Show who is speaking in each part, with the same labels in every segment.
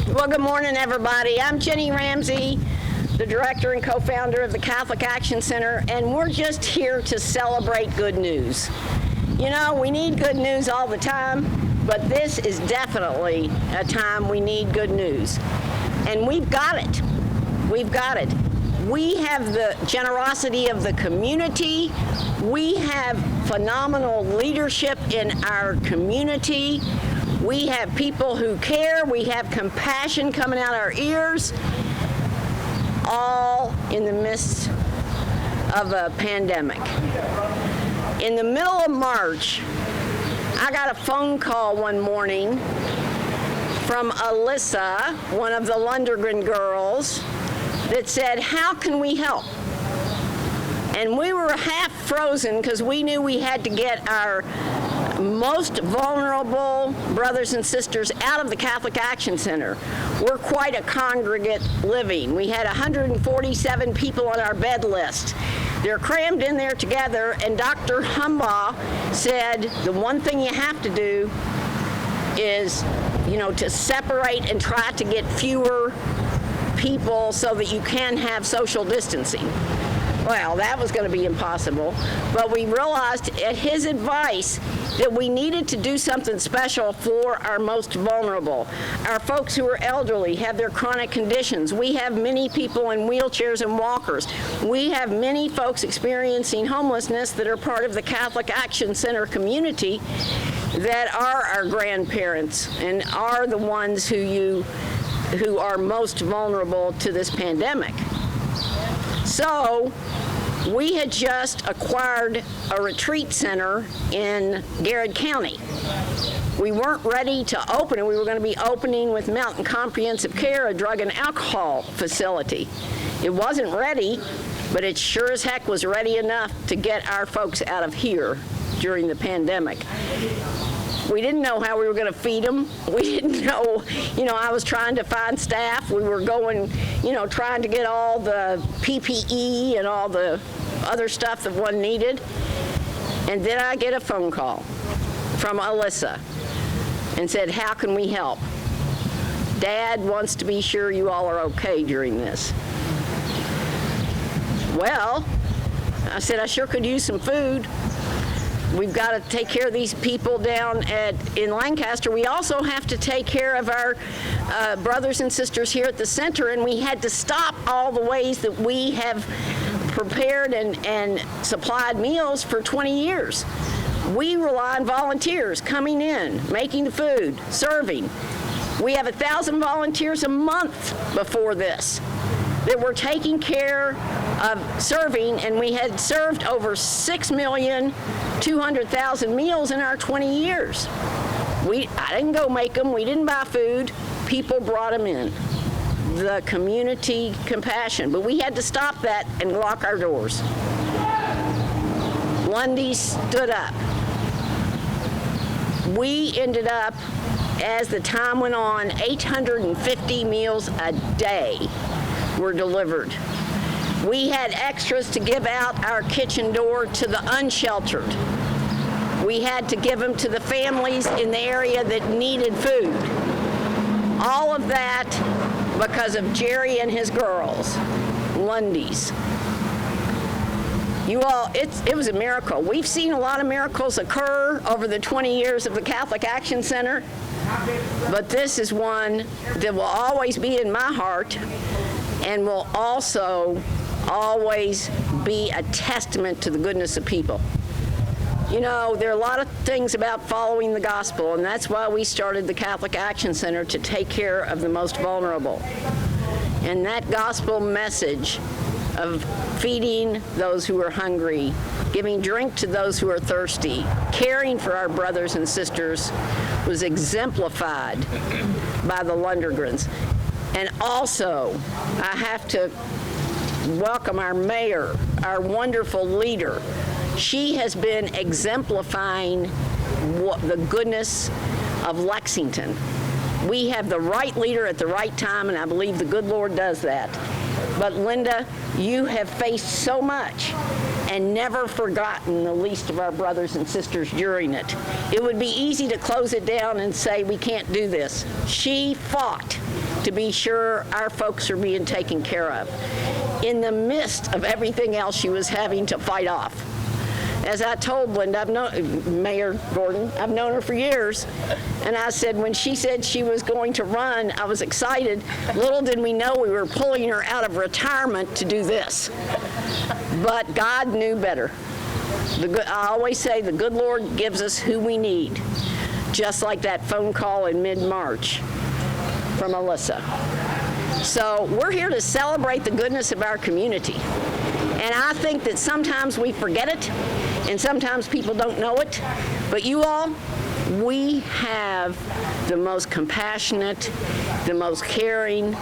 Speaker 1: Well, good morning, everybody. I'm Ginny Ramsey, the director and co-founder of the Catholic Action Center, and we're just here to celebrate good news. You know, we need good news all the time, but this is definitely a time we need good news. And we've got it. We've got it. We have the generosity of the community. We have phenomenal leadership in our community. We have people who care. We have compassion coming out our ears, all in the midst of a pandemic. In the middle of March, I got a phone call one morning from Alyssa, one of the Lundergan girls, that said, "How can we help?" And we were half frozen because we knew we had to get our most vulnerable brothers and sisters out of the Catholic Action Center. We're quite a congregate living. We had 147 people on our bed list. They're crammed in there together, and Dr. Humbaugh said the one thing you have to do is, to separate and try to get fewer people so that you can have social distancing. Well, that was going to be impossible, but we realized at his advice that we needed to do something special for our most vulnerable. Our folks who are elderly have their chronic conditions. We have many people in wheelchairs and walkers. We have many folks experiencing homelessness that are part of the Catholic Action Center community that are our grandparents and are the ones who are most vulnerable to this pandemic. So we had just acquired a retreat center in Garrett County. We weren't ready to open it. We were going to be opening with Mountain Comprehensive Care, a drug and alcohol facility. It wasn't ready, but it sure as heck was ready enough to get our folks out of here during the pandemic. We didn't know how we were going to feed them. We didn't know, I was trying to find staff. We were going, trying to get all the PPE and all the other stuff that one needed. And then I get a phone call from Alyssa and said, "How can we help? Dad wants to be sure you all are okay during this." Well, I said, I sure could use some food. We've got to take care of these people down in Lancaster. We also have to take care of our brothers and sisters here at the center, and we had to stop all the ways that we have prepared and supplied meals for 20 years. We rely on volunteers coming in, making the food, serving. We have 1,000 volunteers a month before this that were taking care of serving, and we had served over 6,200,000 meals in our 20 years. I didn't go make them. We didn't buy food. People brought them in. The community compassion. But we had to stop that and lock our doors. Lundy stood up. We ended up, as the time went on, 850 meals a day were delivered. We had extras to give out our kitchen door to the unsheltered. We had to give them to the families in the area that needed food. All of that because of Jerry and his girls, Lundy's. You all, it was a miracle. We've seen a lot of miracles occur over the 20 years of the Catholic Action Center, but this is one that will always be in my heart and will also always be a testament to the goodness of people. There are a lot of things about following the gospel, and that's why we started the Catholic Action Center, to take care of the most vulnerable. And that gospel message of feeding those who are hungry, giving drink to those who are thirsty, caring for our brothers and sisters was exemplified by the Lundergans. And also, I have to welcome our mayor, our wonderful leader. She has been exemplifying the goodness of Lexington. We have the right leader at the right time, and I believe the good Lord does that. But Linda, you have faced so much and never forgotten the least of our brothers and sisters during it. It would be easy to close it down and say we can't do this. She fought to be sure our folks are being taken care of in the midst of everything else she was having to fight off. As I told Linda, Mayor Gorton, I've known her for years, and I said when she said she was going to run, I was excited. Little did we know we were pulling her out of retirement to do this. But God knew better. I always say the good Lord gives us who we need, just like that phone call in mid-March from Alyssa. So we're here to celebrate the goodness of our community. And I think that sometimes we forget it, and sometimes people don't know it. But you all, we have the most compassionate, the most caring,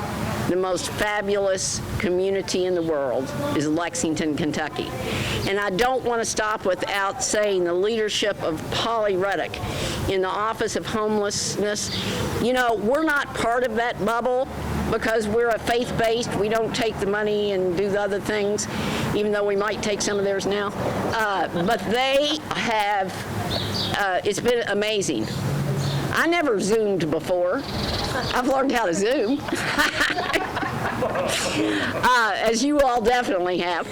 Speaker 1: the most fabulous community in the world is Lexington, Kentucky. And I don't want to stop without saying the leadership of Polly Reddick in the Office of Homelessness. You know, we're not part of that bubble because we're a faith-based. We don't take the money and do the other things, even though we might take some of theirs now. But they have, it's been amazing. I never Zoomed before. I've learned how to Zoom. As you all definitely have.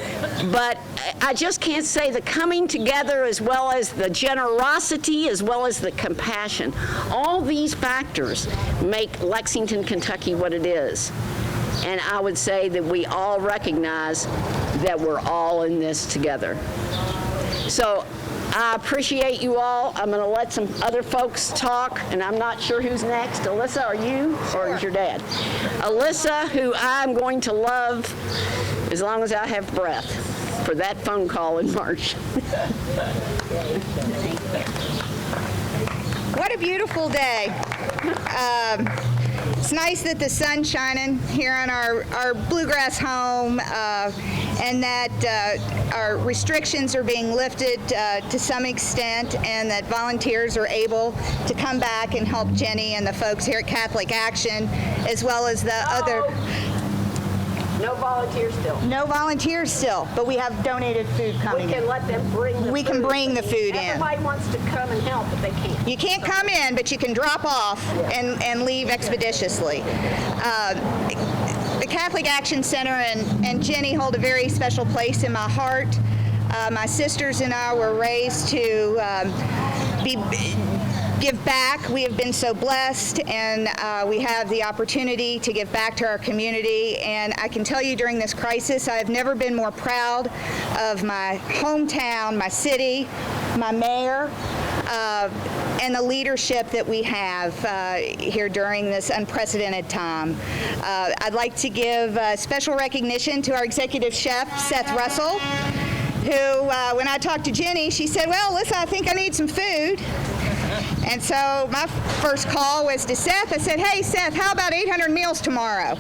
Speaker 1: But I just can't say the coming together as well as the generosity as well as the compassion. All these factors make Lexington, Kentucky what it is. And I would say that we all recognize that we're all in this together. So I appreciate you all. I'm going to let some other folks talk, and I'm not sure who's next. Alyssa, are you, or is your dad? Alyssa, who I'm going to love as long as I have breath for that phone call in March.
Speaker 2: What a beautiful day. It's nice that the sun's shining here on our bluegrass home, and that our restrictions are being lifted to some extent, and that volunteers are able to come back and help Ginny and the folks here at Catholic Action, as well as the other.
Speaker 1: No volunteers still.
Speaker 2: No volunteers still, but we have donated food coming.
Speaker 1: We can let them bring the food.
Speaker 2: We can bring the food in.
Speaker 1: Everybody wants to come and help, but they can't.
Speaker 2: You can't come in, but you can drop off and leave expeditiously. The Catholic Action Center and Ginny hold a very special place in my heart. My sisters and I were raised to give back. We have been so blessed, and we have the opportunity to give back to our community. And I can tell you during this crisis, I have never been more proud of my hometown, my city, my mayor, and the leadership that we have here during this unprecedented time. I'd like to give special recognition to our executive chef, Seth Russell, who, when I talked to Ginny, she said, well, Alyssa, I think I need some food. And so my first call was to Seth. I said, hey, Seth, how about 800 meals tomorrow?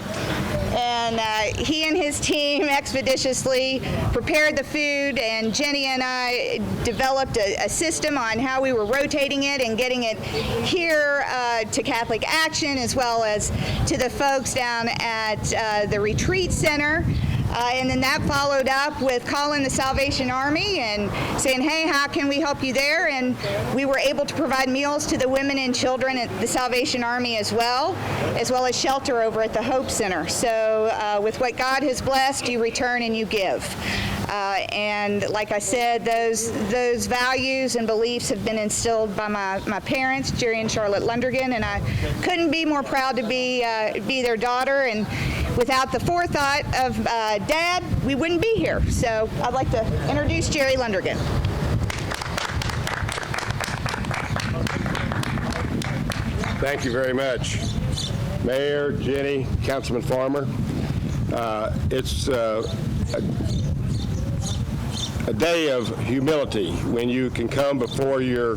Speaker 2: And he and his team expeditiously prepared the food, and Ginny and I developed a system on how we were rotating it and getting it here to Catholic Action, as well as to the folks down at the retreat center. And then that followed up with calling the Salvation Army and saying, hey, how can we help you there? And we were able to provide meals to the women and children at the Salvation Army as well as shelter over at the Hope Center. So with what God has blessed, you return and you give. And like I said, those values and beliefs have been instilled by my parents, Jerry and Charlotte Lundergan, and I couldn't be more proud to be their daughter. And without the forethought of Dad, we wouldn't be here. So I'd like to introduce Jerry Lundergan.
Speaker 3: Thank you very much, Mayor, Ginny, Councilman Farmer. It's a day of humility when you can come before your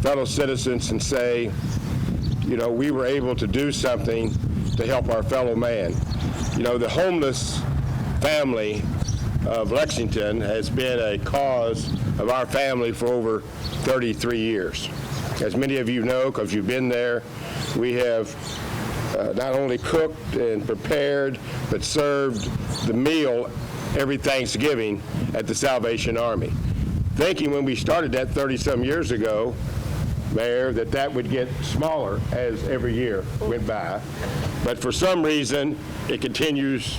Speaker 3: fellow citizens and say, you know, we were able to do something to help our fellow man. You know, the homeless family of Lexington has been a cause of our family for over 33 years. As many of you know, because you've been there, we have not only cooked and prepared, but served the meal every Thanksgiving at the Salvation Army. Thinking when we started that 30-some years ago Mayor, that would get smaller as every year went by. But for some reason, it continues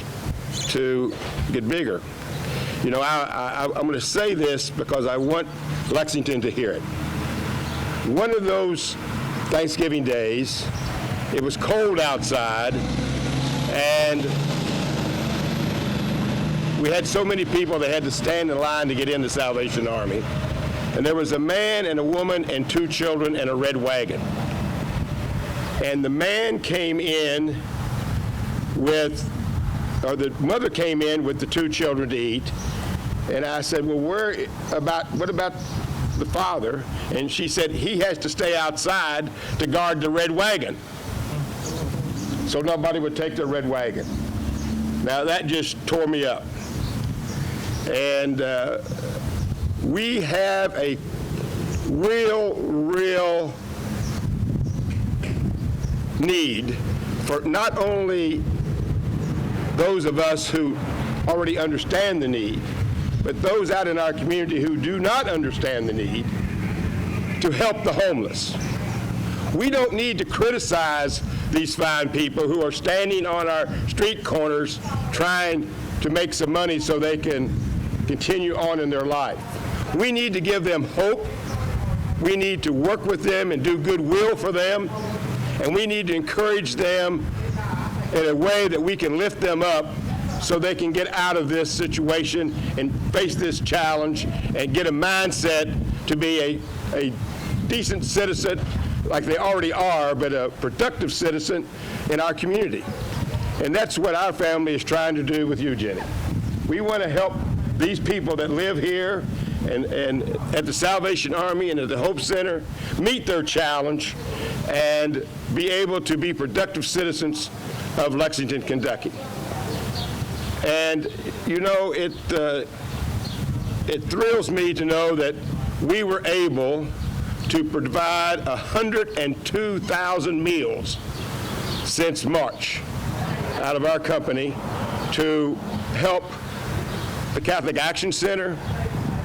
Speaker 3: to get bigger. You know, I'm going to say this because I want Lexington to hear it. One of those Thanksgiving days, it was cold outside, and we had so many people that had to stand in line to get in the Salvation Army. And there was a man and a woman and 2 children in a red wagon. And the man came in the mother came in with the 2 children to eat. And I said, well, what about the father? And she said, he has to stay outside to guard the red wagon, so nobody would take the red wagon. Now, that just tore me up. And we have a real need for not only those of us who already understand the need, but those out in our community who do not understand the need, to help the homeless. We don't need to criticize these fine people who are standing on our street corners trying to make some money so they can continue on in their life. We need to give them hope. We need to work with them and do goodwill for them. And we need to encourage them in a way that we can lift them up so they can get out of this situation and face this challenge and get a mindset to be a decent citizen like they already are, but a productive citizen in our community. And that's what our family is trying to do with you, Ginny. We want to help these people that live here and at the Salvation Army and at the Hope Center meet their challenge and be able to be productive citizens of Lexington, Kentucky. And, you know, it thrills me to know that we were able to provide 102,000 meals since March out of our company to help the Catholic Action Center,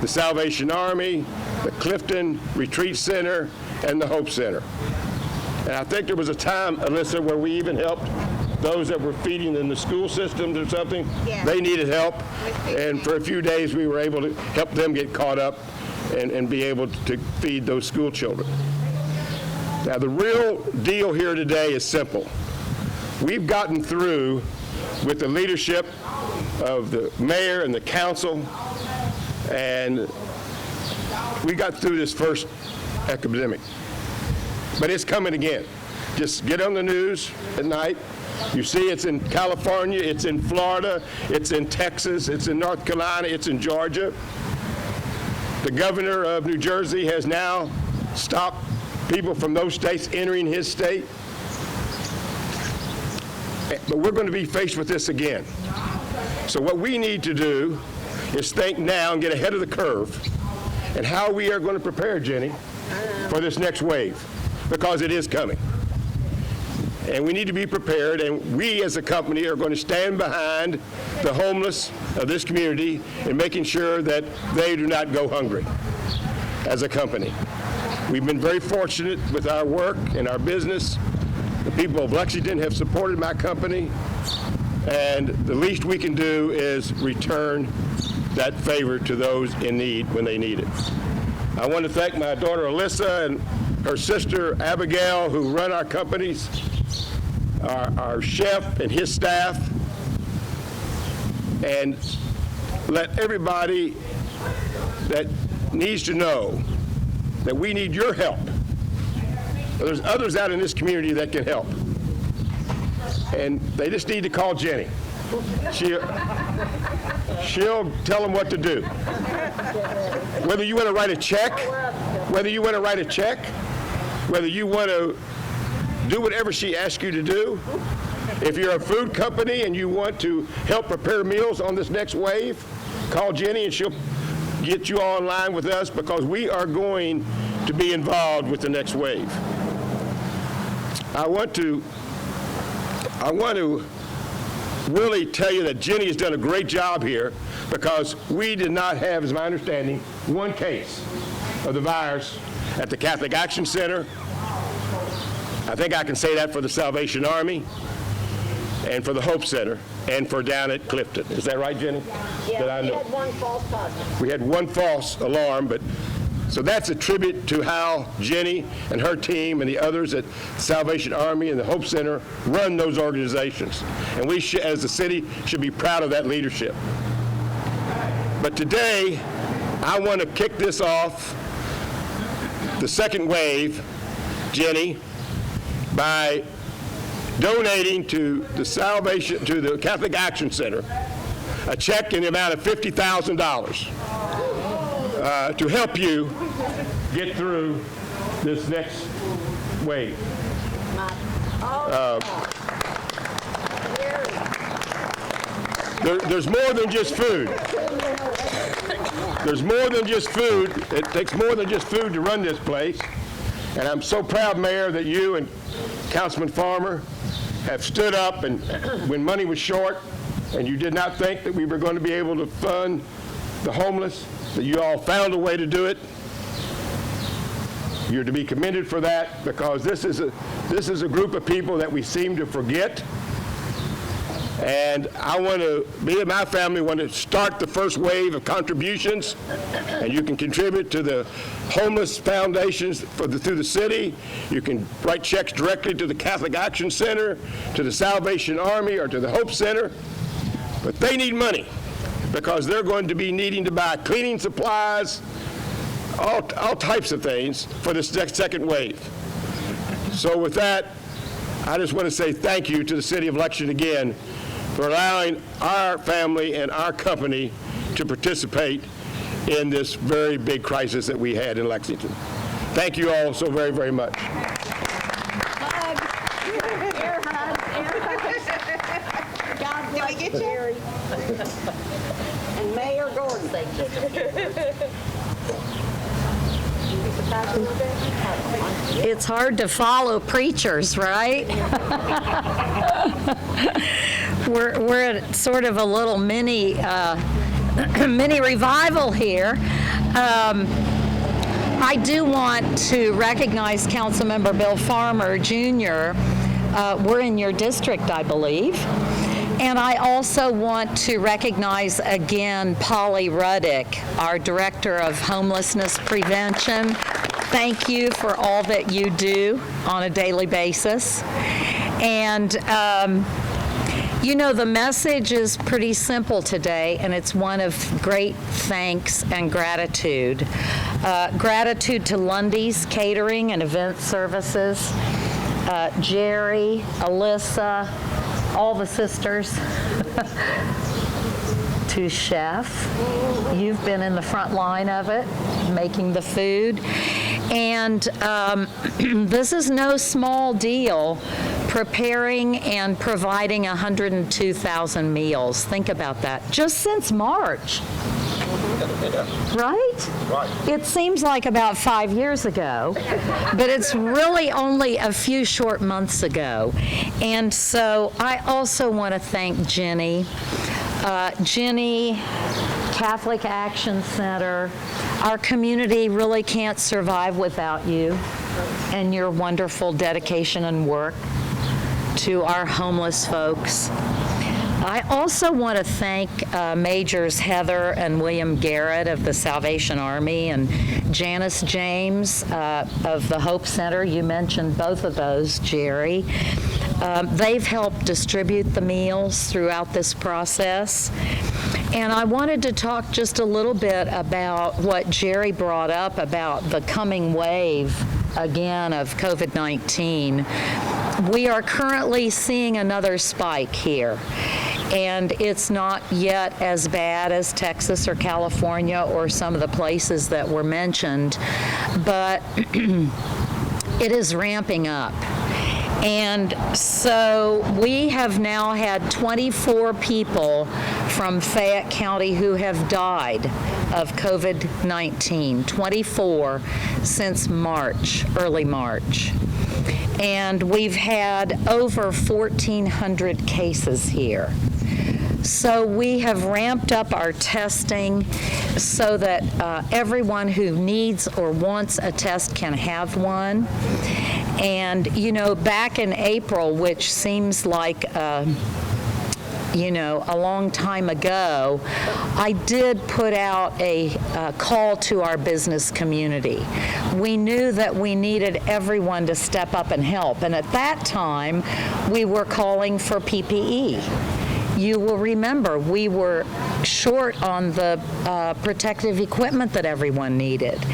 Speaker 3: the Salvation Army, the Clifton Retreat Center, and the Hope Center. And I think there was a time, Alyssa, where we even helped those that were feeding in the school systems or something.
Speaker 2: Yeah. They
Speaker 3: needed help. And for a few days, we were able to help them get caught up and be able to feed those school children. Now, the real deal here today is simple. We've gotten through with the leadership of the mayor and the council, and we got through this first epidemic. But it's coming again. Just get on the news at night. You see it's in California, it's in Florida, it's in Texas, it's in North Carolina, it's in Georgia. The governor of New Jersey has now stopped people from those states entering his state. But we're going to be faced with this again. So what we need to do is think now and get ahead of the curve and how we are going to prepare, Ginny, for this next wave, because it is coming. And we need to be prepared, and we as a company are going to stand behind the homeless of this community in making sure that they do not go hungry as a company. We've been very fortunate with our work and our business. The people of Lexington have supported my company, and the least we can do is return that favor to those in need when they need it. I want to thank my daughter Alyssa and her sister Abigail, who run our companies, our chef and his staff, and let everybody that needs to know that we need your help. There's others out in this community that can help, and they just need to call Ginny. She'll tell them what to do. Whether you want to write a check, whether you want to do whatever she asks you to do. If you're a food company and you want to help prepare meals on this next wave, call Ginny and she'll get you online with us, because we are going to be involved with the next wave. I want to really tell you that Ginny has done a great job here, because we did not have, as my understanding, one case of the virus at the Catholic Action Center. I think I can say that for the Salvation Army and for the Hope Center and for down at Clifton. Is that right, Jenny?
Speaker 1: Yeah, we had one false positive.
Speaker 3: We had one false alarm, but so that's a tribute to how Jenny and her team and the others at Salvation Army and the Hope Center run those organizations. And we, as a city, should be proud of that leadership. But today, I want to kick this off, the second wave, Jenny, by donating to the Catholic Action Center a check in the amount of $50,000 to help you get through this next wave. There's more than just food. There's more than just food. It takes more than just food to run this place. And I'm so proud, Mayor, that you and Councilman Farmer have stood up and when money was short and you did not think that we were going to be able to fund the homeless, that you all found a way to do it. You're to be commended for that, because this is a group of people that we seem to forget. And me and my family want to start the first wave of contributions, and you can contribute to the homeless foundations through the city. You can write checks directly to the Catholic Action Center, to the Salvation Army, or to the Hope Center. But they need money, because they're going to be needing to buy cleaning supplies, all types of things for this next second wave. So with that, I just want to say thank you to the City of Lexington again for allowing our family and our company to participate in this very big crisis that we had in Lexington. Thank you all so very, very much.
Speaker 1: God bless you, Jerry. And Mayor Gorton.
Speaker 4: It's hard to follow preachers, right? We're at sort of a little mini revival here. I do want to recognize Councilmember Bill Farmer, Jr. We're in your district, I believe. And I also want to recognize again Polly Ruddick, our Director of Homelessness Prevention. Thank you for all that you do on a daily basis. And you know, the message is pretty simple today, and it's one of great thanks and gratitude. Gratitude to Lundy's Catering and Event Services, Jerry, Alyssa, all the sisters, to Chef. You've been in the front line of it, making the food. And this is no small deal, preparing and providing 102,000 meals. Think about that, just since March. Right?
Speaker 3: Right.
Speaker 4: It seems like about 5 years ago, but it's really only a few short months ago. And so I also want to thank Ginny. Ginny, Catholic Action Center. Our community really can't survive without you and your wonderful dedication and work to our homeless folks. I also want to thank Majors Heather and William Garrett of the Salvation Army and Janice James of the Hope Center. You mentioned both of those, Jerry. They've helped distribute the meals throughout this process. And I wanted to talk just a little bit about what Jerry brought up about the coming wave again of COVID-19. We are currently seeing another spike here. And it's not yet as bad as Texas or California or some of the places that were mentioned, but it is ramping up. And so we have now had 24 people from Fayette County who have died of COVID-19, 24 since March, early March. And we've had over 1,400 cases here. So we have ramped up our testing so that everyone who needs or wants a test can have one. And, you know, back in April, which seems like you know, a long time ago, I did put out a call to our business community. We knew that we needed everyone to step up and help, and at that time, we were calling for PPE. You will remember we were short on the protective equipment that everyone needed.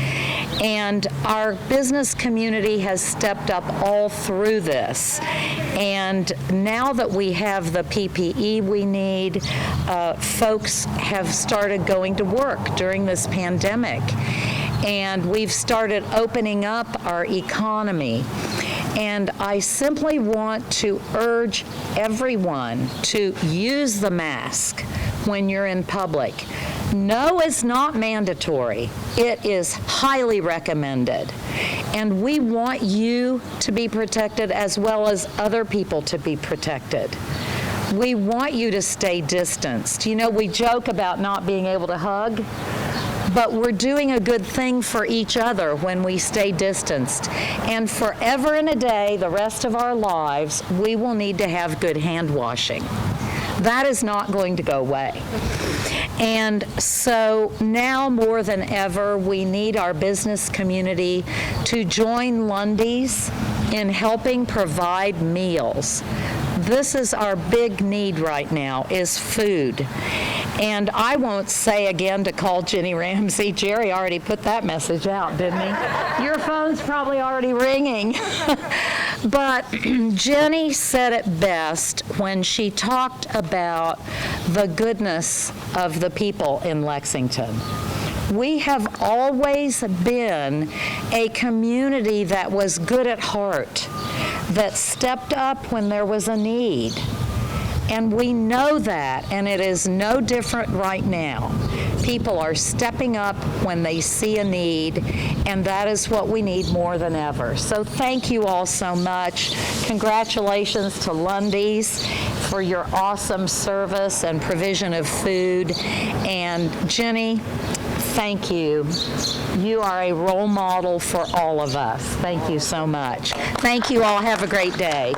Speaker 4: And our business community has stepped up all through this. And now that we have the PPE we need, folks have started going to work during this pandemic. And we've started opening up our economy. And I simply want to urge everyone to use the mask when you're in public. No is not mandatory. It is highly recommended. And we want you to be protected as well as other people to be protected. We want you to stay distanced. You know, we joke about not being able to hug, but we're doing a good thing for each other when we stay distanced. And forever and a day, the rest of our lives, we will need to have good hand washing. That is not going to go away. And so now more than ever, we need our business community to join Lundy's in helping provide meals. This is our big need right now, is food. And I won't say again to call Ginny Ramsey. Jerry already put that message out, didn't he? Your phone's probably already ringing. But Ginny said it best when she talked about the goodness of the people in Lexington. We have always been a community that was good at heart, that stepped up when there was a need. And we know that, and it is no different right now. People are stepping up when they see a need, and that is what we need more than ever. So thank you all so much. Congratulations to Lundy's for your awesome service and provision of food. And Ginny, thank you. You are a role model for all of us. Thank you so much. Thank you all. Have a great day.